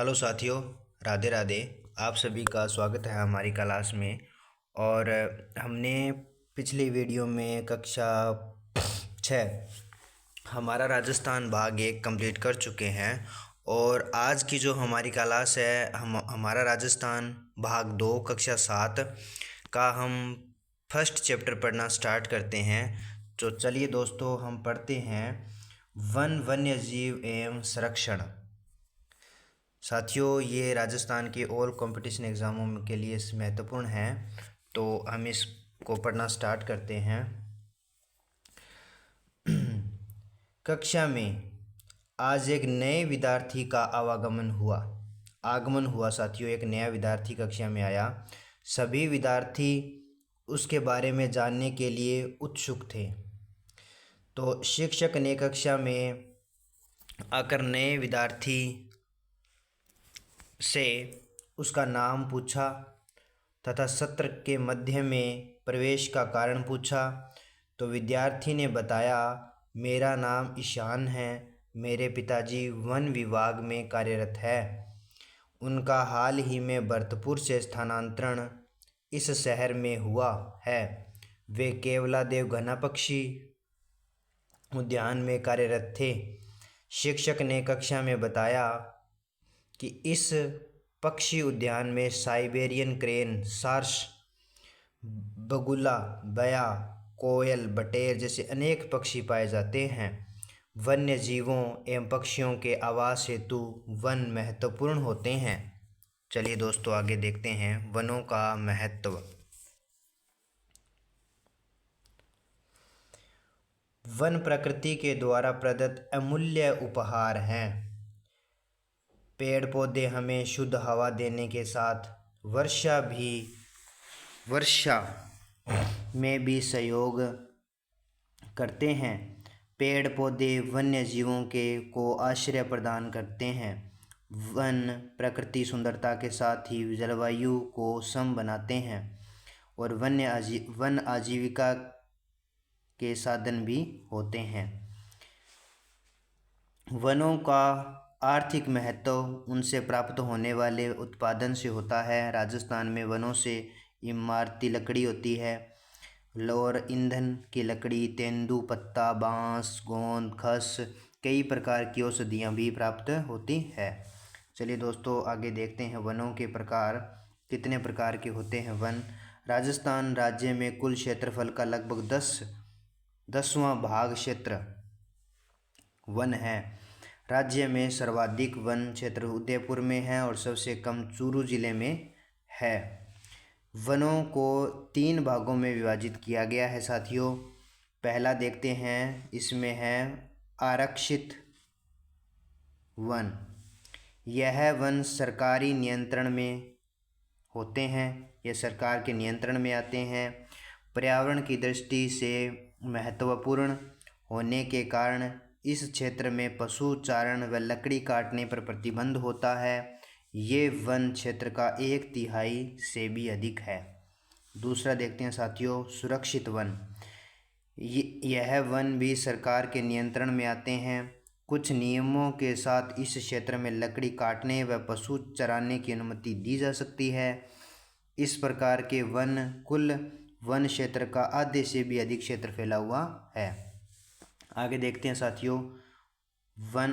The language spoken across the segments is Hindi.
हेलो साथियों, राधे राधे। आप सभी का स्वागत है हमारी क्लास में। और हमने पिछली वीडियो में कक्षा 6 हमारा राजस्थान भाग 1 कंप्लीट कर चुके हैं। और आज की जो हमारी क्लास है हमारा राजस्थान भाग 2 कक्षा 7 का हम फर्स्ट चैप्टर पढ़ना स्टार्ट करते हैं। तो चलिए दोस्तों, हम पढ़ते हैं वन्य जीव एवं संरक्षण। साथियों, ये राजस्थान के ऑल कंपटीशन एग्ज़ामों के लिए महत्वपूर्ण है, तो हम इसको पढ़ना स्टार्ट करते हैं। कक्षा में आज एक नए विद्यार्थी का आगमन हुआ साथियों। एक नया विद्यार्थी कक्षा में आया। सभी विद्यार्थी उसके बारे में जानने के लिए उत्सुक थे। तो शिक्षक ने कक्षा में आकर नए विद्यार्थी से उसका नाम पूछा तथा सत्र के मध्य में प्रवेश का कारण पूछा। तो विद्यार्थी ने बताया, मेरा नाम ईशान है, मेरे पिताजी वन विभाग में कार्यरत है। उनका हाल ही में भरतपुर से स्थानांतरण इस शहर में हुआ है। वे केवलादेव घना पक्षी उद्यान में कार्यरत थे। शिक्षक ने कक्षा में बताया कि इस पक्षी उद्यान में साइबेरियन क्रेन, सार्स, बगुला, बया, कोयल, बटेर जैसे अनेक पक्षी पाए जाते हैं। वन्य जीवों एवं पक्षियों के आवास हेतु वन महत्वपूर्ण होते हैं। चलिए दोस्तों, आगे देखते हैं वनों का महत्व। वन प्रकृति के द्वारा प्रदत्त अमूल्य उपहार हैं। पेड़ पौधे हमें शुद्ध हवा देने के साथ वर्षा में भी सहयोग करते हैं। पेड़ पौधे वन्य जीवों को आश्रय प्रदान करते हैं। वन प्रकृति सुंदरता के साथ ही जलवायु को सम बनाते हैं और वन आजीविका के साधन भी होते हैं। वनों का आर्थिक महत्व उनसे प्राप्त होने वाले उत्पादन से होता है। राजस्थान में वनों से इमारती लकड़ी होती है, और ईंधन की लकड़ी, तेंदू पत्ता, बांस, गोंद, खस, कई प्रकार की औषधियाँ भी प्राप्त होती है। चलिए दोस्तों, आगे देखते हैं वनों के प्रकार। कितने प्रकार के होते हैं वन। राजस्थान राज्य में कुल क्षेत्रफल का लगभग 10वां भाग क्षेत्र वन है। राज्य में सर्वाधिक वन क्षेत्र उदयपुर में है और सबसे कम चूरू जिले में है। वनों को 3 भागों में विभाजित किया गया है साथियों। पहला देखते हैं, इसमें है आरक्षित वन। यह वन सरकारी नियंत्रण में होते हैं, यह सरकार के नियंत्रण में आते हैं। पर्यावरण की दृष्टि से महत्वपूर्ण होने के कारण इस क्षेत्र में पशु चारण व लकड़ी काटने पर प्रतिबंध होता है। ये वन क्षेत्र का 1/3 से भी अधिक है। दूसरा देखते हैं साथियों, सुरक्षित वन। यह वन भी सरकार के नियंत्रण में आते हैं। कुछ नियमों के साथ इस क्षेत्र में लकड़ी काटने व पशु चराने की अनुमति दी जा सकती है। इस प्रकार के वन कुल वन क्षेत्र का आधे से भी अधिक क्षेत्र फैला हुआ है। आगे देखते हैं साथियों, वन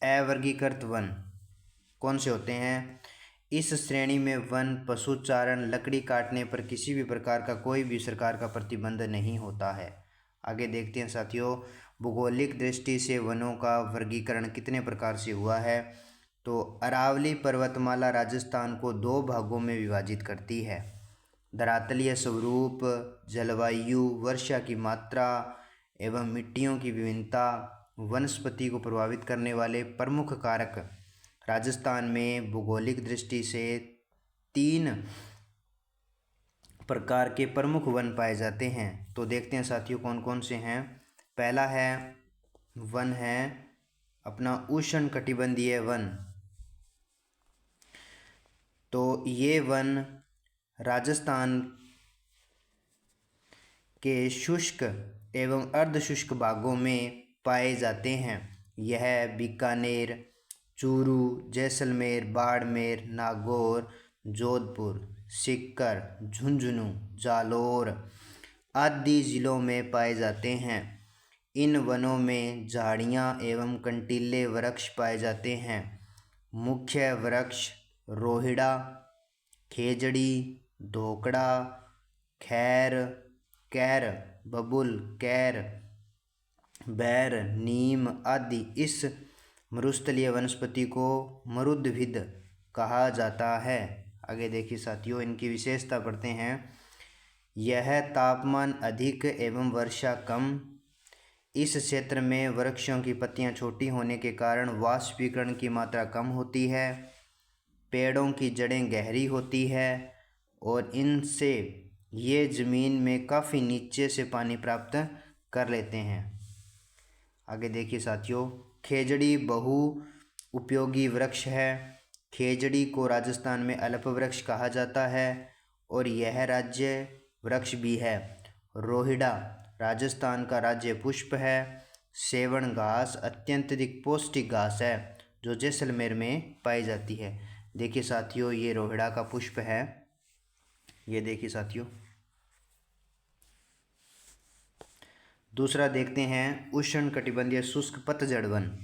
अवर्गीकृत वन कौन से होते हैं। इस श्रेणी में वन पशु चारण, लकड़ी काटने पर किसी भी प्रकार का कोई भी सरकार का प्रतिबंध नहीं होता है। आगे देखते हैं साथियों, भौगोलिक दृष्टि से वनों का वर्गीकरण कितने प्रकार से हुआ है। तो अरावली पर्वतमाला राजस्थान को 2 भागों में विभाजित करती है। धरातलीय स्वरूप, जलवायु, वर्षा की मात्रा एवं मिट्टियों की विभिन्नता, वनस्पति को प्रभावित करने वाले प्रमुख कारक राजस्थान में भौगोलिक दृष्टि से 3 प्रकार के प्रमुख वन पाए जाते हैं। तो देखते हैं साथियों कौन कौन से हैं। पहला वन है अपना उष्ण कटिबंधीय वन। तो ये वन राजस्थान के शुष्क एवं अर्ध शुष्क भागों में पाए जाते हैं। यह बीकानेर, चूरू, जैसलमेर, बाड़मेर, नागौर, जोधपुर, सीकर, झुंझुनू, जालौर आदि जिलों में पाए जाते हैं। इन वनों में झाड़ियाँ एवं कंटीले वृक्ष पाए जाते हैं। मुख्य वृक्ष रोहिड़ा, खेजड़ी, धोकड़ा, खैर, कैर, बबुल, कैर, बैर, नीम आदि। इस मरुस्थलीय वनस्पति को मरुद्भिद कहा जाता है। आगे देखिए साथियों, इनकी विशेषता पढ़ते हैं। यह तापमान अधिक एवं वर्षा कम। इस क्षेत्र में वृक्षों की पत्तियां छोटी होने के कारण वाष्पीकरण की मात्रा कम होती है। पेड़ों की जड़ें गहरी होती है और इनसे ये ज़मीन में काफ़ी नीचे से पानी प्राप्त कर लेते हैं। आगे देखिए साथियों, खेजड़ी बहु उपयोगी वृक्ष है। खेजड़ी को राजस्थान में अल्प वृक्ष कहा जाता है और यह राज्य वृक्ष भी है। रोहिड़ा राजस्थान का राज्य पुष्प है। सेवण घास अत्यंत पौष्टिक घास है जो जैसलमेर में पाई जाती है। देखिए साथियों, ये रोहिड़ा का पुष्प है। ये देखिए साथियों। दूसरा देखते हैं उष्णकटिबंधीय शुष्क पतझड़ वन।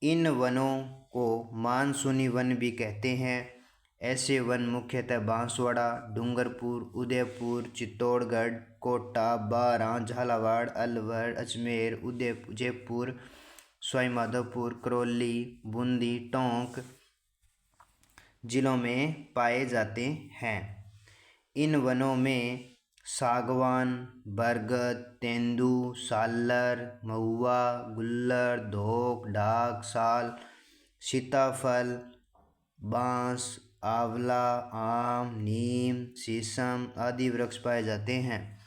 इन वनों को मानसूनी वन भी कहते हैं। ऐसे वन मुख्यतः बांसवाड़ा, डूंगरपुर, उदयपुर, चित्तौड़गढ़, कोटा, बारां, झालावाड़, अलवर, अजमेर, जयपुर, सवाईमाधोपुर, करौली, बूंदी, टोंक जिलों में पाए जाते हैं। इन वनों में सागवान, बरगद, तेंदू, सालर, महुआ, गुल्लर, धोक, ढाक, साल, सीताफल, बांस, आंवला, आम, नीम, शीशम आदि वृक्ष पाए जाते हैं।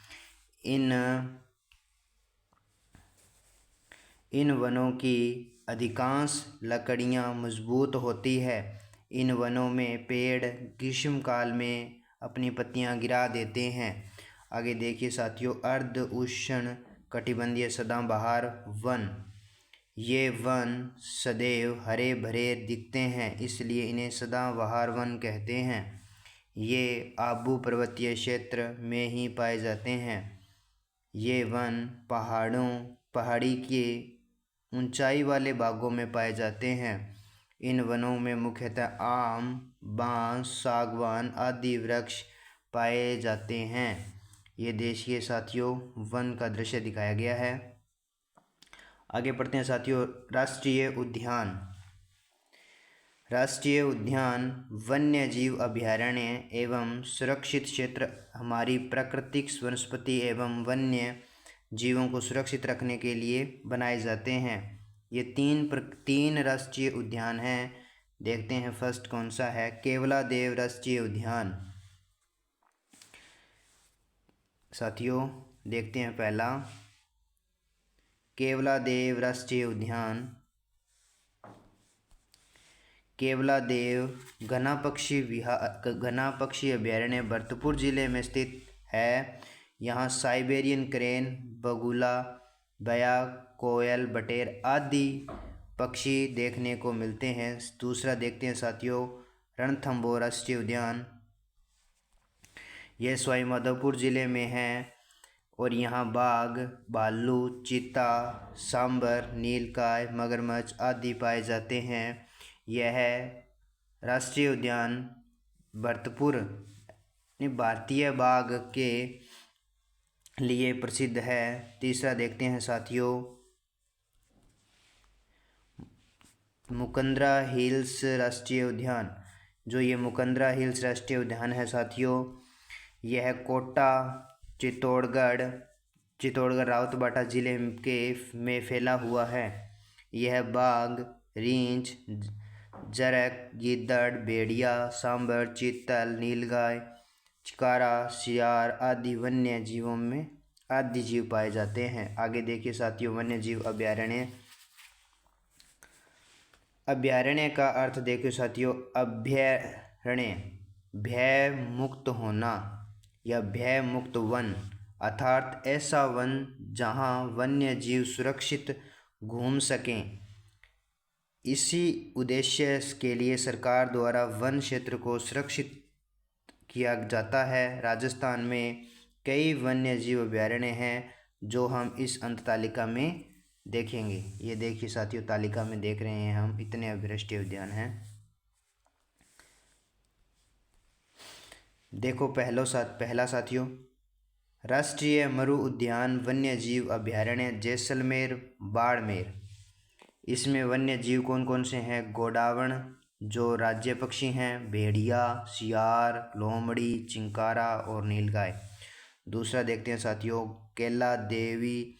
इन वनों की अधिकांश लकड़ियां मजबूत होती है। इन वनों में पेड़ ग्रीष्मकाल में अपनी पत्तियां गिरा देते हैं। आगे देखिए साथियों, अर्ध उष्ण कटिबंधीय सदाबहार वन। ये वन सदैव हरे भरे दिखते हैं, इसलिए इन्हें सदाबहार वन कहते हैं। ये आबू पर्वतीय क्षेत्र में ही पाए जाते हैं। ये वन पहाड़ी के ऊंचाई वाले भागों में पाए जाते हैं। इन वनों में मुख्यतः आम, बांस, सागवान आदि वृक्ष पाए जाते हैं। ये देखिए साथियों, वन का दृश्य दिखाया गया है। आगे पढ़ते हैं साथियों, राष्ट्रीय उद्यान। राष्ट्रीय उद्यान वन्य जीव अभयारण्य एवं सुरक्षित क्षेत्र हमारी प्राकृतिक वनस्पति एवं वन्य जीवों को सुरक्षित रखने के लिए बनाए जाते हैं। ये तीन राष्ट्रीय उद्यान हैं। देखते हैं फर्स्ट कौन सा है। केवलादेव राष्ट्रीय उद्यान। साथियों देखते हैं पहला, केवलादेव राष्ट्रीय उद्यान। केवलादेव घना पक्षी अभयारण्य भरतपुर जिले में स्थित है। यहाँ साइबेरियन क्रेन, बगुला, बया, कोयल, बटेर आदि पक्षी देखने को मिलते हैं। दूसरा देखते हैं साथियों, रणथंभौर राष्ट्रीय उद्यान। यह सवाईमाधोपुर जिले में है और यहाँ बाघ, भालू, चीता, सांबर, नीलगाय, मगरमच्छ आदि पाए जाते हैं। यह राष्ट्रीय उद्यान भरतपुर भारतीय बाघ के लिए प्रसिद्ध है। तीसरा देखते हैं साथियों, मुकंदरा हिल्स राष्ट्रीय उद्यान। जो ये मुकंदरा हिल्स राष्ट्रीय उद्यान है साथियों, यह कोटा, चित्तौड़गढ़ रावतबाटा जिले में फैला हुआ है। यह बाघ, रींछ, जरक, गीदड़, भेड़िया, सांबर, चीतल, नीलगाय, चिकारा, सियार आदि वन्य जीव पाए जाते हैं। आगे देखिए साथियों, वन्य जीव अभयारण्य। अभयारण्य का अर्थ देखिए साथियों, अभयारण्य भय मुक्त होना या भय मुक्त वन, अर्थात ऐसा वन जहाँ वन्य जीव सुरक्षित घूम सकें। इसी उद्देश्य के लिए सरकार द्वारा वन क्षेत्र को सुरक्षित किया जाता है। राजस्थान में कई वन्य जीव अभयारण्य हैं जो हम इस अंत तालिका में देखेंगे। ये देखिए साथियों, तालिका में देख रहे हैं हम, इतने राष्ट्रीय उद्यान हैं। देखो पहला साथियों, राष्ट्रीय मरु उद्यान वन्य जीव अभयारण्य जैसलमेर बाड़मेर। इसमें वन्य जीव कौन कौन से हैं? गोडावण जो राज्य पक्षी हैं, भेड़िया, सियार, लोमड़ी, चिंकारा और नीलगाय। दूसरा देखते हैं साथियों, केला देवी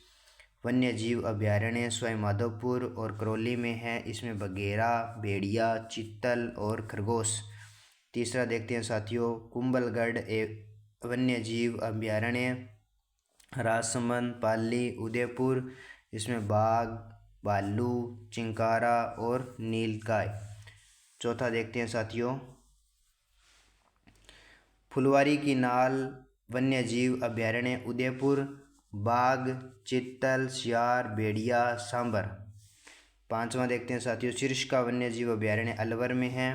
वन्य जीव अभयारण्य सवाई माधोपुर और करौली में है। इसमें बघेरा, भेड़िया, चीतल और खरगोश। तीसरा देखते हैं साथियों, कुंभलगढ़ वन्य जीव अभयारण्य राजसमंद, पाली, उदयपुर। इसमें बाघ, भालू, चिंकारा और नीलगाय। चौथा देखते हैं साथियों, फुलवारी की नाल वन्य जीव अभयारण्य उदयपुर, बाघ, चीतल, सियार, भेड़िया, सांबर। पांचवा देखते हैं साथियों, शीर्षका वन्य जीव अभयारण्य अलवर में है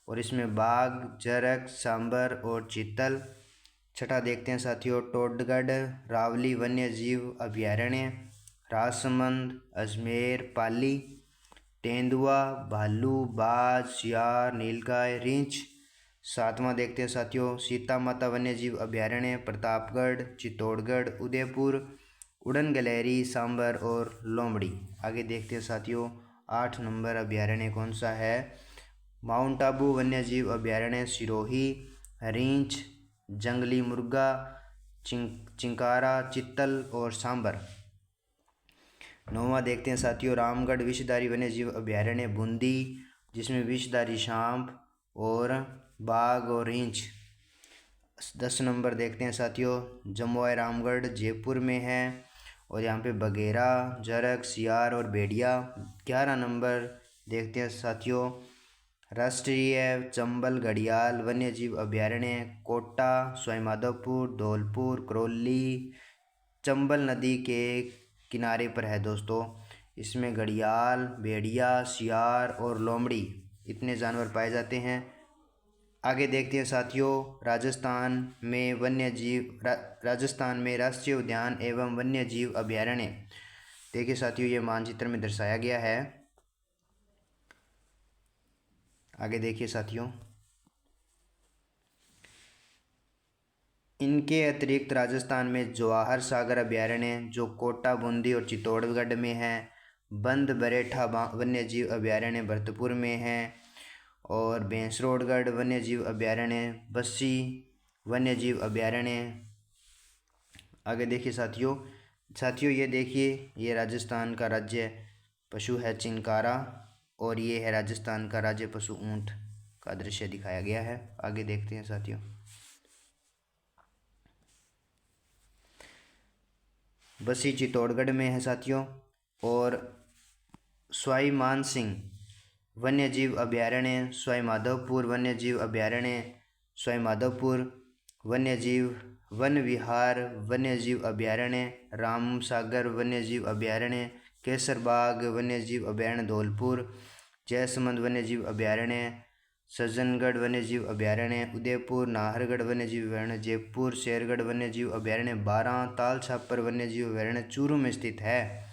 और इसमें बाघ, जरक, सांबर और चीतल। छठा देखते हैं साथियों, टोडगढ़ रावली वन्य जीव अभयारण्य राजसमंद, अजमेर, पाली। तेंदुआ, भालू, बाज, सियार, नीलगाय, रींछ। सातवां देखते हैं साथियों, सीता माता वन्य जीव अभयारण्य प्रतापगढ़, चित्तौड़गढ़, उदयपुर, उड़न गलेरी, सांबर और लोमड़ी। आगे देखते हैं साथियों, 8 नंबर अभयारण्य कौन सा है? माउंट आबू वन्य जीव अभयारण्य सिरोही, रींछ, जंगली मुर्गा, चिंकारा, चित्तल और सांबर। 9वां देखते हैं साथियों, रामगढ़ विषधारी वन्य जीव अभयारण्य बूंदी, जिसमें विषधारी सांप और बाघ और रींछ। 10 नंबर देखते हैं साथियों, जमुआई रामगढ़ जयपुर में है और यहाँ पे बघेरा, जरक, सियार और भेड़िया। 11 नंबर देखते हैं साथियों, राष्ट्रीय चंबल घड़ियाल वन्य जीव अभयारण्य कोटा, सवाई माधोपुर, धौलपुर, करौली, चंबल नदी के किनारे पर है दोस्तों। इसमें घड़ियाल, भेड़िया, सियार और लोमड़ी इतने जानवर पाए जाते हैं। आगे देखते हैं साथियों, राजस्थान में राष्ट्रीय उद्यान एवं वन्य जीव अभयारण्य। देखिए साथियों, ये मानचित्र में दर्शाया गया है। आगे देखिए साथियों, इनके अतिरिक्त राजस्थान में जवाहर सागर अभयारण्य जो कोटा, बूंदी और चित्तौड़गढ़ में है, बंद बरेठा वन्य जीव अभयारण्य भरतपुर में है और भैंसरोडगढ़ वन्य जीव अभयारण्य, बस्सी वन्य जीव अभयारण्य। आगे देखिए साथियों ये देखिए, ये राजस्थान का राज्य पशु है चिंकारा और ये है राजस्थान का राज्य पशु ऊंट का दृश्य दिखाया गया है। आगे देखते हैं साथियों, बस्सी चित्तौड़गढ़ में है साथियों और सवाई मानसिंह वन्य जीव अभयारण्य सवाई माधोपुर वन्य जीव अभयारण्य सवाई माधोपुर, वन विहार वन्य जीव अभयारण्य रामसागर वन्य जीव अभयारण्य, केसरबाग वन्य जीव अभयारण्य धौलपुर, जयसमंद वन्य जीव अभयारण्य, सज्जनगढ़ वन्य जीव अभयारण्य उदयपुर, नाहरगढ़ वन्य जीव अभयारण्य जयपुर, शेरगढ़ वन्य जीव अभयारण्य बारां, ताल छापर वन्य जीव अभयारण्य चूरू में स्थित है।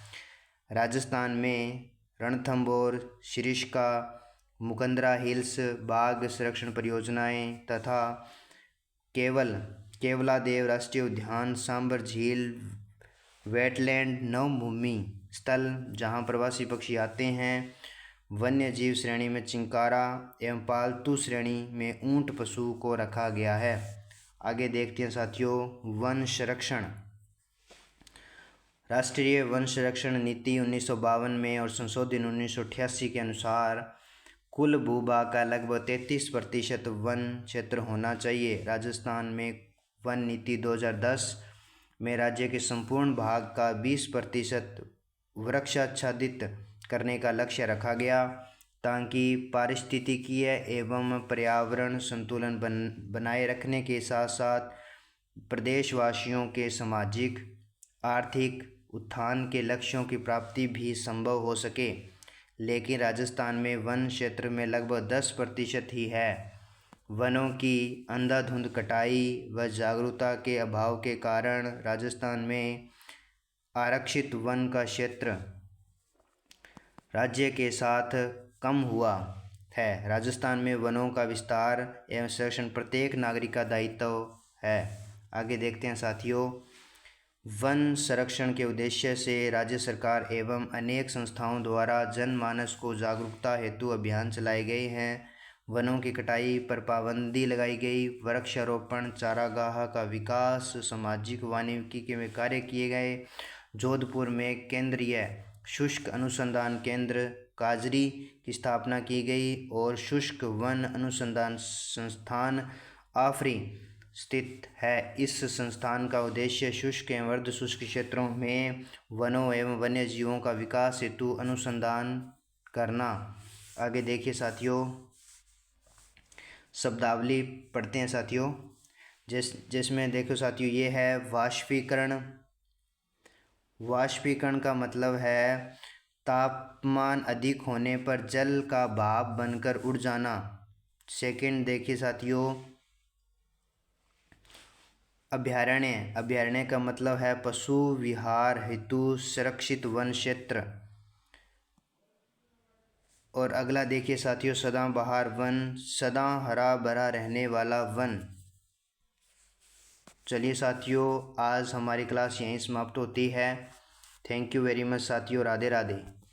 राजस्थान में रणथंभौर, सिरिस्का, मुकंदरा हिल्स बाघ संरक्षण परियोजनाएं तथा केवलादेव राष्ट्रीय उद्यान, सांबर झील वेटलैंड नवभूमि स्थल जहां प्रवासी पक्षी आते हैं। वन्य जीव श्रेणी में चिंकारा एवं पालतू श्रेणी में ऊंट पशु को रखा गया है। आगे देखते हैं साथियों, वन संरक्षण। राष्ट्रीय वन संरक्षण नीति 1952 में और संशोधन 1988 के अनुसार कुल भूभाग का लगभग 33% वन क्षेत्र होना चाहिए। राजस्थान में वन नीति 2010 में राज्य के संपूर्ण भाग का 20% वृक्षाच्छादित करने का लक्ष्य रखा गया ताकि पारिस्थितिकीय एवं पर्यावरण संतुलन बनाए रखने के साथ साथ प्रदेशवासियों के सामाजिक आर्थिक उत्थान के लक्ष्यों की प्राप्ति भी संभव हो सके। लेकिन राजस्थान में वन क्षेत्र में लगभग 10% ही है। वनों की अंधाधुंध कटाई व जागरूकता के अभाव के कारण राजस्थान में आरक्षित वन का क्षेत्र राज्य के साथ कम हुआ है। राजस्थान में वनों का विस्तार एवं संरक्षण प्रत्येक नागरिक का दायित्व है। आगे देखते हैं साथियों, वन संरक्षण के उद्देश्य से राज्य सरकार एवं अनेक संस्थाओं द्वारा जनमानस को जागरूकता हेतु अभियान चलाए गए हैं। वनों की कटाई पर पाबंदी लगाई गई, वृक्षारोपण, चारागाह का विकास, सामाजिक वानिकी के कार्य किए गए। जोधपुर में केंद्रीय शुष्क अनुसंधान केंद्र काजरी की स्थापना की गई और शुष्क वन अनुसंधान संस्थान आफरी स्थित है। इस संस्थान का उद्देश्य शुष्क एवं अर्ध शुष्क क्षेत्रों में वनों एवं वन्य जीवों का विकास हेतु अनुसंधान करना। आगे देखिए साथियों, शब्दावली पढ़ते हैं साथियों। जिसमें देखो साथियों, ये है वाष्पीकरण। वाष्पीकरण का मतलब है तापमान अधिक होने पर जल का भाप बनकर उड़ जाना। सेकंड देखिए साथियों, अभयारण्य। अभयारण्य का मतलब है पशु विहार हेतु सुरक्षित वन क्षेत्र। और अगला देखिए साथियों, सदाबहार वन, सदा हरा भरा रहने वाला वन। चलिए साथियों, आज हमारी क्लास यहीं समाप्त होती है। थैंक यू वेरी मच साथियों, राधे राधे।